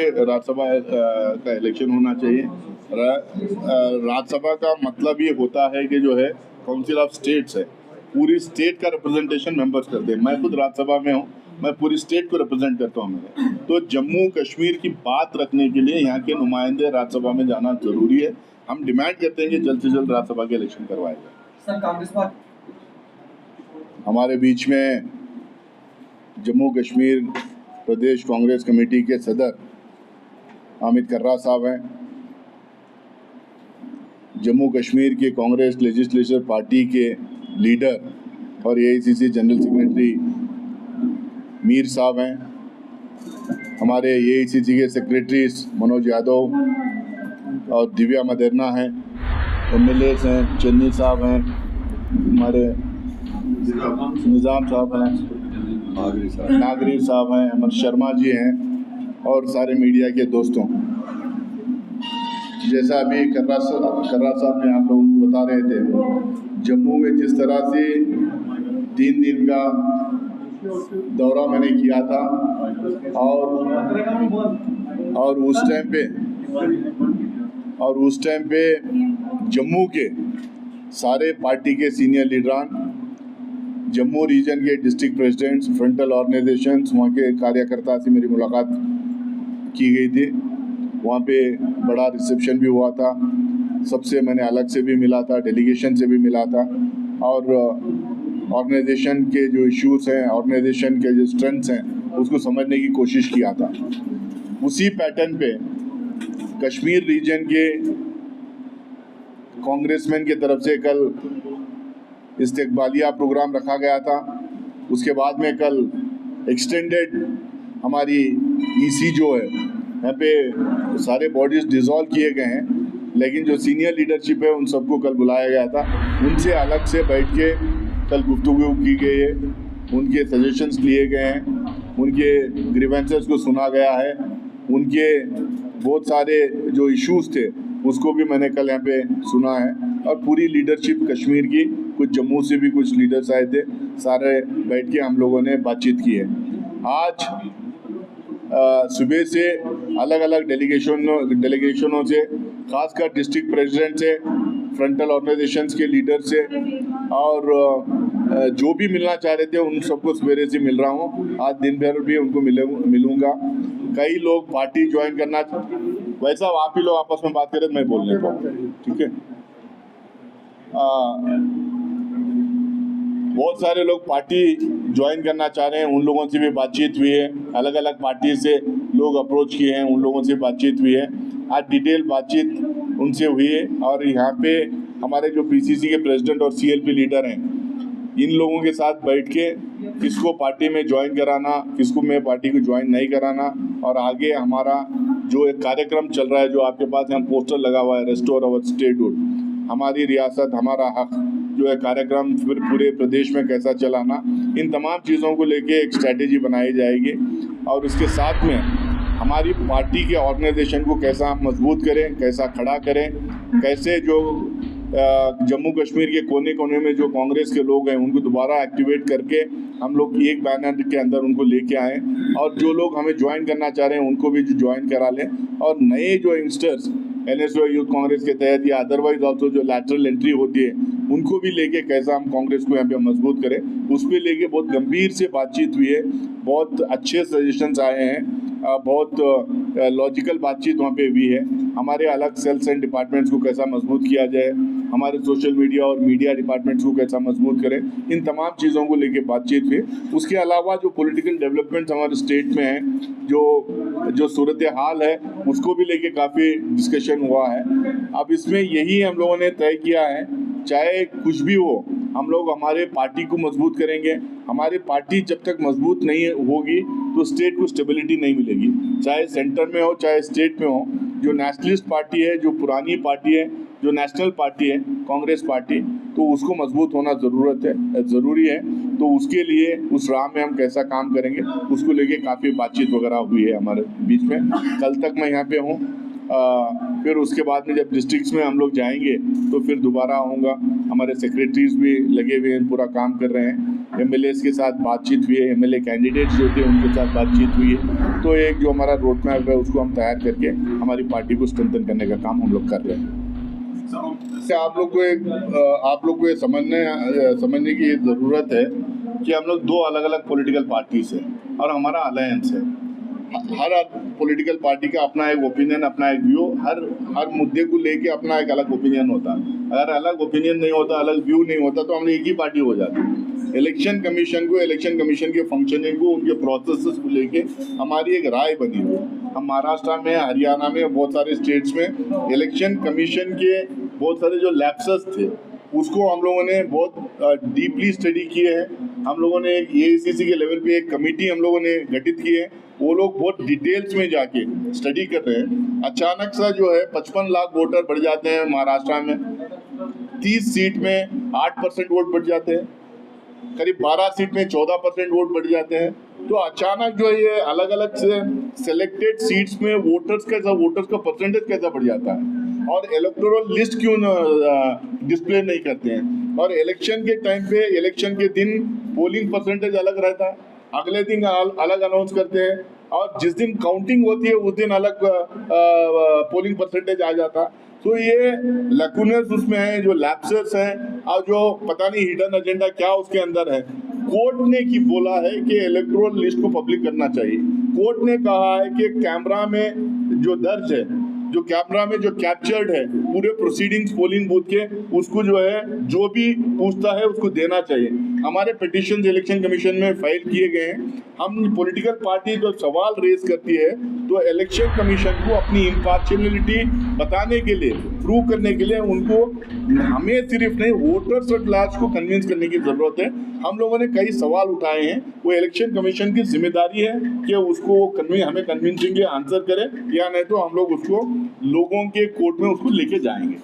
राज्यसभा का इलेक्शन होना चाहिए। राज्यसभा का मतलब ये होता है कि जो है काउंसिल ऑफ स्टेट्स है, पूरी स्टेट का रिप्रेजेंटेशन मेंबर्स करते हैं। मैं खुद राज्यसभा में हूँ, मैं पूरी स्टेट को रिप्रेजेंट करता हूँ। मेरे तो जम्मू कश्मीर की बात रखने के लिए यहाँ के नुमाइंदे राज्यसभा में जाना जरूरी है। हम डिमांड करते हैं कि जल्द से जल्द राज्यसभा के इलेक्शन करवाए जाए। सर, कांग्रेस पार्टी हमारे बीच में जम्मू कश्मीर प्रदेश कांग्रेस कमेटी के सदर हामिद कर्रा साहब हैं। जम्मू कश्मीर के कांग्रेस लेजिस्लेचर पार्टी के लीडर और एआईसीसी जनरल सेक्रेटरी मीर साहब हैं। हमारे एआईसीसी के सेक्रेटरीज मनोज यादव और दिव्या मदेरना हैं। एमएलएस हैं, चन्नी साहब हैं, हमारे निज़ाम साहब हैं, नागरी साहब हैं, अमर शर्मा जी हैं और सारे मीडिया के दोस्तों। जैसा अभी कर्रा साहब ने आप लोगों को बता रहे थे, जम्मू में जिस तरह से 3 दिन का दौरा मैंने किया था और उस टाइम पे जम्मू के सारे पार्टी के सीनियर लीडरान, जम्मू रीजन के डिस्ट्रिक्ट प्रेसिडेंट्स, फ्रंटल ऑर्गेनाइजेशंस, वहाँ के कार्यकर्ता से मेरी मुलाकात की गई थी। वहाँ पे बड़ा रिसेप्शन भी हुआ था। सबसे मैंने अलग से भी मिला था, डेलीगेशन से भी मिला था और ऑर्गेनाइजेशन के जो इश्यूज़ हैं, ऑर्गेनाइजेशन के जो स्ट्रेंथ्स हैं, उसको समझने की कोशिश किया था। उसी पैटर्न पे कश्मीर रीजन के कांग्रेसमैन की तरफ से कल इस्तेकबालिया प्रोग्राम रखा गया था। उसके बाद में कल एक्सटेंडेड हमारी ईसी जो है, यहाँ पे सारे बॉडीज डिसॉल्व किए गए हैं, लेकिन जो सीनियर लीडरशिप है उन सबको कल बुलाया गया था। उनसे अलग से बैठ के कल गुफ्तगू की गई है, उनके सजेशंस लिए गए हैं, उनके ग्रीवेंसेस को सुना गया है, उनके बहुत सारे जो इश्यूज़ थे उसको भी मैंने कल यहाँ पे सुना है। और पूरी लीडरशिप कश्मीर की, कुछ जम्मू से भी कुछ लीडर्स आए थे, सारे बैठ के हम लोगों ने बातचीत की है। आज सुबह से अलग अलग डेलीगेशनों से, खासकर डिस्ट्रिक्ट प्रेसिडेंट से, फ्रंटल ऑर्गेनाइजेशंस के लीडर से और जो भी मिलना चाह रहे थे उन सबको सवेरे से मिल रहा हूँ। आज दिन भर भी उनको मिलूंगा। कई लोग पार्टी ज्वाइन करना, वैसा आप ही लोग आपस में बात करें तो मैं बोल लेता हूँ, ठीक है। बहुत सारे लोग पार्टी ज्वाइन करना चाह रहे हैं, उन लोगों से भी बातचीत हुई है। अलग अलग पार्टी से लोग अप्रोच किए हैं, उन लोगों से बातचीत हुई है। आज डिटेल बातचीत उनसे हुई है और यहाँ पे हमारे जो पीसीसी के प्रेसिडेंट और सीएलपी लीडर हैं, इन लोगों के साथ बैठ के किसको पार्टी में ज्वाइन कराना, किसको मैं पार्टी को ज्वाइन नहीं कराना, और आगे हमारा जो एक कार्यक्रम चल रहा है, जो आपके पास यहाँ पोस्टर लगा हुआ है, रेस्टोर अवर स्टेटहुड, हमारी रियासत हमारा हक, जो है कार्यक्रम फिर पूरे प्रदेश में कैसा चलाना, इन तमाम चीज़ों को लेके एक स्ट्रैटेजी बनाई जाएगी। और उसके साथ में हमारी पार्टी के ऑर्गेनाइजेशन को कैसा हम मजबूत करें, कैसा खड़ा करें, कैसे जो जम्मू कश्मीर के कोने कोने में जो कांग्रेस के लोग हैं उनको दोबारा एक्टिवेट करके हम लोग एक बैनर के अंदर उनको लेके आएँ, और जो लोग हमें ज्वाइन करना चाह रहे हैं उनको भी ज्वाइन करा लें। और नए जो यंगस्टर्स एनएसओ यूथ कांग्रेस के तहत या अदरवाइज ऑल्सो जो लैटरल एंट्री होती है, उनको भी लेके कैसा हम कांग्रेस को यहाँ पे मजबूत करें, उस पर लेके बहुत गंभीर से बातचीत हुई है। बहुत अच्छे सजेशंस आए हैं, बहुत लॉजिकल बातचीत वहाँ पे हुई है। हमारे अलग सेल्स एंड डिपार्टमेंट्स को कैसा मजबूत किया जाए, हमारे सोशल मीडिया और मीडिया डिपार्टमेंट्स को कैसा मजबूत करें, इन तमाम चीज़ों को लेके बातचीत हुई। उसके अलावा जो पॉलिटिकल डेवलपमेंट्स हमारे स्टेट में हैं, जो सूरत हाल है, उसको भी लेके काफ़ी डिस्कशन हुआ है। अब इसमें यही हम लोगों ने तय किया है, चाहे कुछ भी हो, हम लोग हमारे पार्टी को मजबूत करेंगे। हमारी पार्टी जब तक मजबूत नहीं होगी तो स्टेट को स्टेबिलिटी नहीं मिलेगी, चाहे सेंटर में हो चाहे स्टेट में हो। जो नेशनलिस्ट पार्टी है, जो पुरानी पार्टी है, जो नेशनल पार्टी है कांग्रेस पार्टी, तो उसको मजबूत होना ज़रूरी है। तो उसके लिए उस राह में हम कैसा काम करेंगे, उसको लेके काफ़ी बातचीत वगैरह हुई है हमारे बीच में। कल तक मैं यहाँ पे हूँ, फिर उसके बाद में जब डिस्ट्रिक्ट्स में हम लोग जाएंगे तो फिर दोबारा आऊँगा। हमारे सेक्रेटरीज भी लगे हुए हैं, पूरा काम कर रहे हैं। एमएलएस के साथ बातचीत हुई है, एमएलए कैंडिडेट्स जो थे उनके साथ बातचीत हुई है। तो एक जो हमारा रोड मैप है उसको हम तैयार करके हमारी पार्टी को स्ट्रेंथन करने का काम हम लोग कर रहे हैं। आप लोग को ये समझने की ज़रूरत है कि हम लोग दो अलग अलग पॉलिटिकल पार्टीज हैं और हमारा अलायंस है। हर पॉलिटिकल पार्टी का अपना एक ओपिनियन, अपना एक व्यू, हर मुद्दे को लेके अपना एक अलग ओपिनियन होता है। अगर अलग ओपिनियन नहीं होता, अलग व्यू नहीं होता तो हम एक ही पार्टी हो जाती। इलेक्शन कमीशन के फंक्शनिंग को, उनके प्रोसेस को लेके हमारी एक राय बनी हुई। हम महाराष्ट्र में, हरियाणा में, बहुत सारे स्टेट्स में इलेक्शन कमीशन के बहुत सारे जो लैप्सेस थे उसको हम लोगों ने बहुत डीपली स्टडी किए हैं। हम लोगों ने AICC के लेवल पे एक कमेटी हम लोगों ने गठित की है। वो लोग बहुत डिटेल्स में जाके स्टडी कर रहे हैं। अचानक सा जो है 55 लाख वोटर बढ़ जाते हैं महाराष्ट्र में, 30 सीट में 8% वोट बढ़ जाते हैं, करीब 12 सीट में 14% वोट बढ़ जाते हैं। तो अचानक जो ये अलग अलग से सिलेक्टेड सीट्स में वोटर्स का परसेंटेज कैसा बढ़ जाता है और इलेक्टोरल लिस्ट क्यों डिस्प्ले नहीं करते हैं। और इलेक्शन के टाइम पे, इलेक्शन के दिन पोलिंग परसेंटेज अलग रहता है, अगले दिन अलग अनाउंस करते हैं और जिस दिन काउंटिंग होती है उस दिन अलग पोलिंग परसेंटेज आ जाता है। तो ये लैकुनस उसमें है, जो लैप्सेस हैं और जो पता नहीं हिडन एजेंडा क्या उसके अंदर है। कोर्ट ने की बोला है कि इलेक्टोरल लिस्ट को पब्लिक करना चाहिए। कोर्ट ने कहा है कि कैमरा में जो दर्ज है, जो कैमरा में जो कैप्चर्ड है पूरे प्रोसीडिंग्स पोलिंग बूथ के, उसको जो है जो भी पूछता है उसको देना चाहिए। हमारे पिटिशन इलेक्शन कमीशन में फाइल किए गए हैं। हम पॉलिटिकल पार्टी जो सवाल रेज करती है तो इलेक्शन कमीशन को अपनी इम्पार्शियलिटी बताने के लिए, प्रूव करने के लिए उनको, हमें सिर्फ नहीं वोटर्स एट लार्ज को कन्विंस करने की ज़रूरत है। हम लोगों ने कई सवाल उठाए हैं, वो इलेक्शन कमीशन की जिम्मेदारी है कि उसको हमें कन्विंसिंग आंसर करे, या नहीं तो हम लोग उसको लोगों के कोर्ट में उसको लेके जाएंगे।